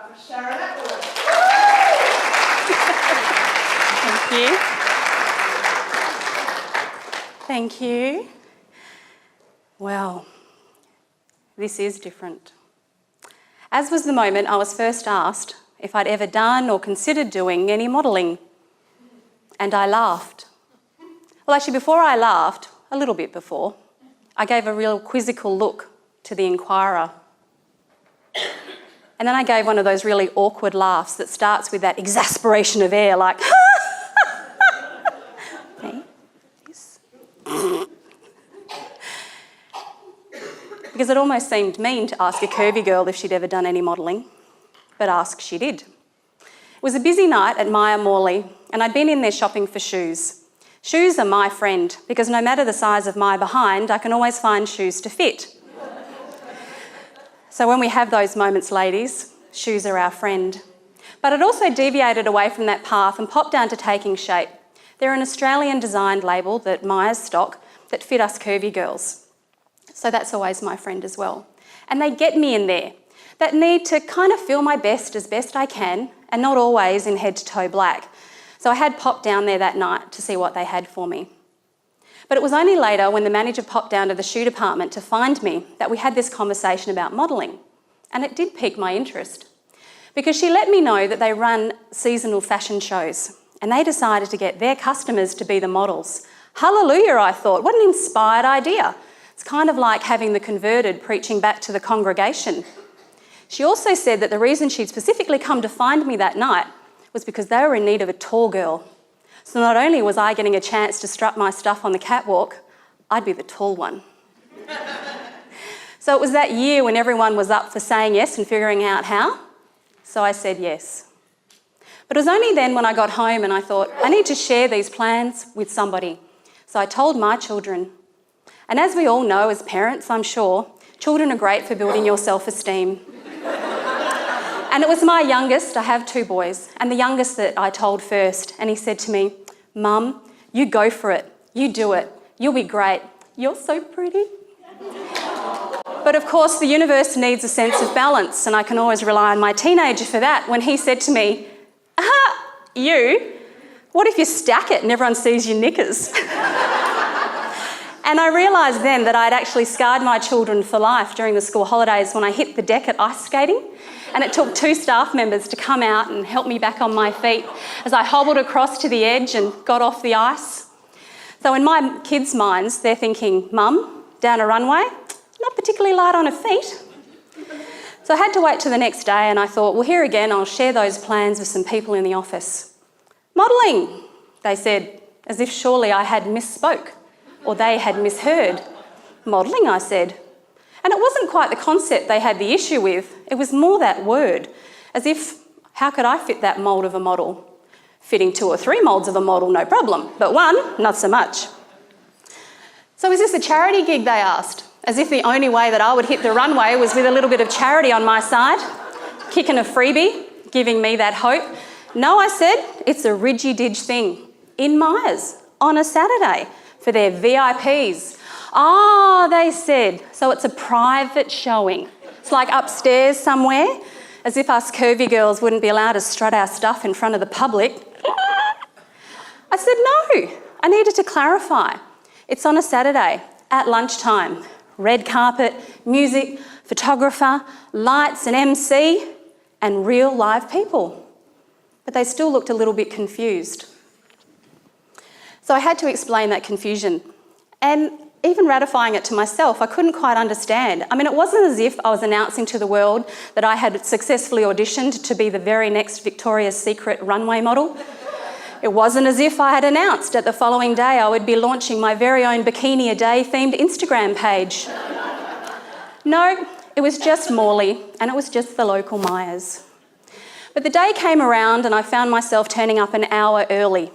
for Sharon Atwood. Thank you. Thank you. Well, this is different. As was the moment I was first asked if I'd ever done or considered doing any modelling. And I laughed. Well, actually, before I laughed, a little bit before, I gave a real quizzical look to the Inquirer. And then I gave one of those really awkward laughs that starts with that exasperation of air, like, because it almost seemed mean to ask a curvy girl if she'd ever done any modelling, but ask she did. It was a busy night at Myer Morley, and I'd been in there shopping for shoes. Shoes are my friend, because no matter the size of my behind, I can always find shoes to fit. So when we have those moments, ladies, shoes are our friend. But I'd also deviated away from that path and popped down to Taking Shape. They're an Australian-designed label that Myers stock that fit us curvy girls. So that's always my friend as well. And they get me in there. That need to kind of feel my best as best I can, and not always in head-to-toe black. So I had popped down there that night to see what they had for me. But it was only later, when the manager popped down to the shoe department to find me, that we had this conversation about modelling. And it did pique my interest, because she let me know that they run seasonal fashion shows, and they decided to get their customers to be the models. Hallelujah, I thought. What an inspired idea. It's kind of like having the converted preaching back to the congregation. She also said that the reason she'd specifically come to find me that night was because they were in need of a tall girl. So not only was I getting a chance to strut my stuff on the catwalk, I'd be the tall one. So it was that year when everyone was up for saying yes and figuring out how. So I said yes. But it was only then when I got home and I thought, I need to share these plans with somebody. So I told my children. And as we all know as parents, I'm sure, children are great for building your self-esteem. And it was my youngest, I have 2 boys, and the youngest that I told first, and he said to me, Mum, you go for it, you do it, you'll be great, you're so pretty. But of course the universe needs a sense of balance, and I can always rely on my teenager for that, when he said to me, you, what if you stack it and everyone sees your knickers? And I realised then that I'd actually scarred my children for life during the school holidays when I hit the deck at ice skating. And it took 2 staff members to come out and help me back on my feet as I hobbled across to the edge and got off the ice. So in my kids' minds, they're thinking, Mum, down a runway, not particularly light on her feet. So I had to wait till the next day, and I thought, well, here again, I'll share those plans with some people in the office. Modelling, they said, as if surely I had misspoke or they had misheard. Modelling, I said. And it wasn't quite the concept they had the issue with, it was more that word, as if, how could I fit that mould of a model? Fitting 2 or 3 moulds of a model, no problem, but 1, not so much. So is this a charity gig, they asked, as if the only way that I would hit the runway was with a little bit of charity on my side, kicking a freebie, giving me that hope. No, I said, it's a ridgy-dig thing, in Myers, on a Saturday, for their VIPs. Ah, they said, so it's a private showing. It's like upstairs somewhere, as if us curvy girls wouldn't be allowed to strut our stuff in front of the public. I said, no, I needed to clarify. It's on a Saturday, at lunchtime. Red carpet, music, photographer, lights and MC, and real live people. But they still looked a little bit confused. So I had to explain that confusion. And even ratifying it to myself, I couldn't quite understand. I mean, it wasn't as if I was announcing to the world that I had successfully auditioned to be the very next Victoria's Secret runway model. It wasn't as if I had announced that the following day I would be launching my very own Bikini a Day themed Instagram page. No, it was just Morley, and it was just the local Myers. But the day came around and I found myself turning up an hour early.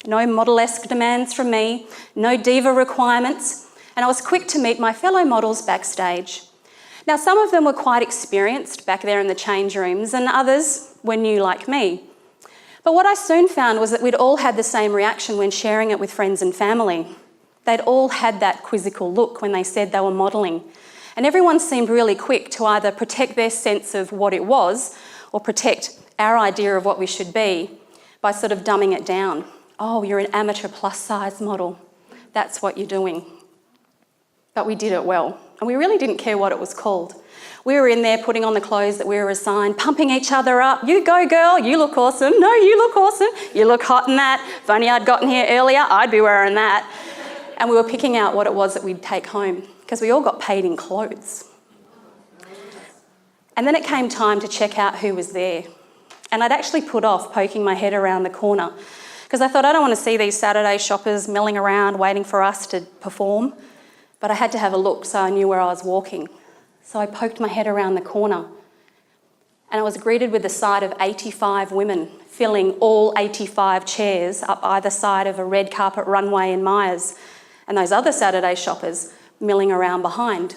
No model-esque demands from me, no diva requirements, and I was quick to meet my fellow models backstage. Now, some of them were quite experienced back there in the change rooms, and others were new like me. But what I soon found was that we'd all had the same reaction when sharing it with friends and family. They'd all had that quizzical look when they said they were modelling, and everyone seemed really quick to either protect their sense of what it was or protect our idea of what we should be by sort of dumbing it down. Oh, you're an amateur plus-size model. That's what you're doing. But we did it well, and we really didn't care what it was called. We were in there putting on the clothes that we were assigned, pumping each other up. You go, girl, you look awesome. No, you look awesome. You look hot in that. If only I'd gotten here earlier, I'd be wearing that. And we were picking out what it was that we'd take home, because we all got paid in clothes. And then it came time to check out who was there. And I'd actually put off poking my head around the corner, because I thought, I don't want to see these Saturday shoppers milling around waiting for us to perform. But I had to have a look so I knew where I was walking. So I poked my head around the corner, and I was greeted with the sight of 85 women filling all 85 chairs up either side of a red carpet runway in Myers, and those other Saturday shoppers milling around behind.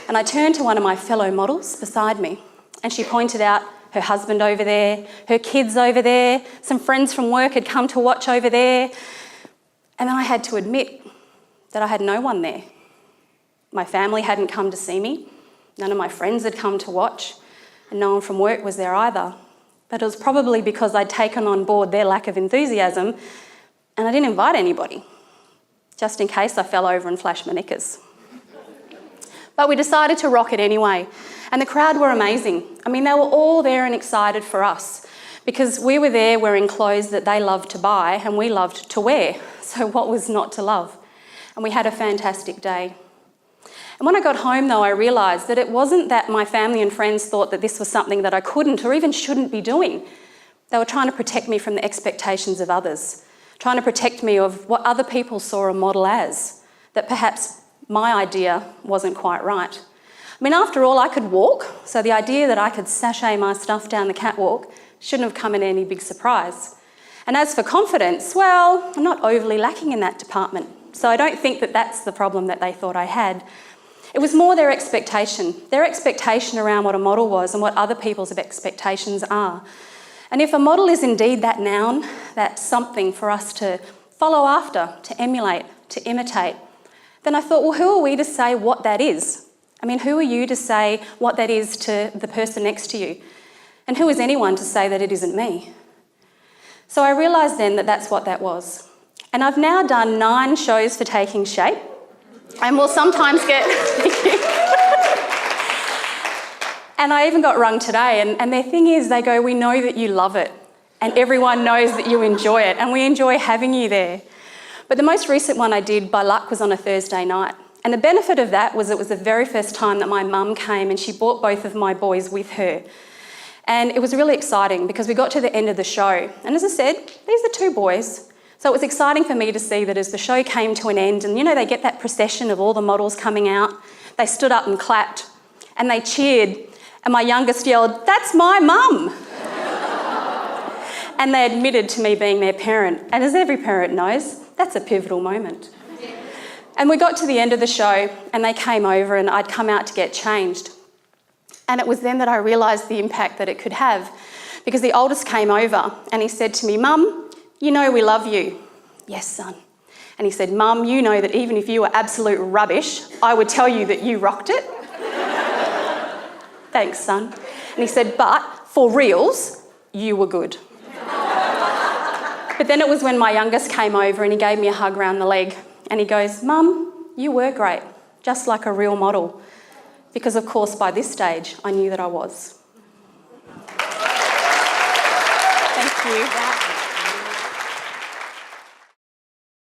And I turned to one of my fellow models beside me, and she pointed out her husband over there, her kids over there, some friends from work had come to watch over there. And then I had to admit that I had no one there. My family hadn't come to see me, none of my friends had come to watch, and no one from work was there either. But it was probably because I'd taken on board their lack of enthusiasm, and I didn't invite anybody, just in case I fell over and flashed my knickers. But we decided to rock it anyway, and the crowd were amazing. I mean, they were all there and excited for us, because we were there wearing clothes that they loved to buy and we loved to wear. So what was not to love? And we had a fantastic day. And when I got home, though, I realised that it wasn't that my family and friends thought that this was something that I couldn't or even shouldn't be doing. They were trying to protect me from the expectations of others, trying to protect me of what other people saw a model as, that perhaps my idea wasn't quite right. I mean, after all, I could walk, so the idea that I could sashay my stuff down the catwalk shouldn't have come in any big surprise. And as for confidence, well, I'm not overly lacking in that department, so I don't think that that's the problem that they thought I had. It was more their expectation around what a model was and what other people's expectations are. And if a model is indeed that noun, that something for us to follow after, to emulate, to imitate, then I thought, well, who are we to say what that is? I mean, who are you to say what that is to the person next to you? And who is anyone to say that it isn't me? So I realised then that that's what that was. And I've now done 9 shows for Taking Shape, and we'll sometimes get... Thank you. And I even got rung today, and their thing is, they go, we know that you love it, and everyone knows that you enjoy it, and we enjoy having you there. But the most recent one I did, by luck, was on a Thursday night. And the benefit of that was it was the very first time that my mum came, and she brought both of my boys with her. And it was really exciting because we got to the end of the show. And as I said, these are 2 boys. So it was exciting for me to see that as the show came to an end, and you know, they get that procession of all the models coming out, they stood up and clapped and they cheered, and my youngest yelled, "That's my mum!" And they admitted to me being their parent. And as every parent knows, that's a pivotal moment. And we got to the end of the show and they came over, and I'd come out to get changed. And it was then that I realised the impact that it could have, because the oldest came over and he said to me, "Mum, you know we love you." "Yes, son." And he said, "Mum, you know that even if you were absolute rubbish, I would tell you that you rocked it." "Thanks, son." And he said, "But for reals, you were good." But then it was when my youngest came over and he gave me a hug around the leg and he goes, "Mum, you were great, just like a real model." Because of course by this stage I knew that I was. Thank you.